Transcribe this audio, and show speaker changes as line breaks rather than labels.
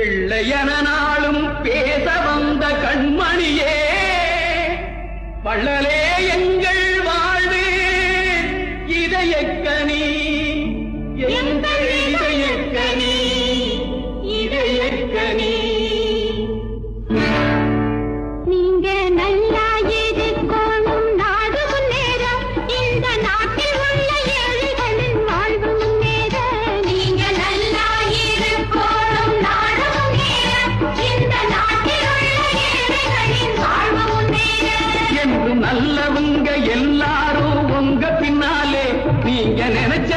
பிள்ளையன நாளும் பேச வந்த கண்மணியே, வள்ளலே எங்கள் வாழ்வு இதயக்கனி, எங்கள் இதயக்கனி, இதயக்கனி.
நீங்க நல்லா இருக்கணும், நாடு முன்னேற, இந்த நாட்டில் உள்ள ஏழைகளின் வாழ்வு முன்னேற. நீங்க நல்லா இருக்கணும், நாடு முன்னேற, இந்த நாட்டில் உள்ள ஏழைகளின் வாழ்வு முன்னேற.
என்று நல்லவங்க எல்லாரும் உங்க பின்னாலே நீங்க நினைச்ச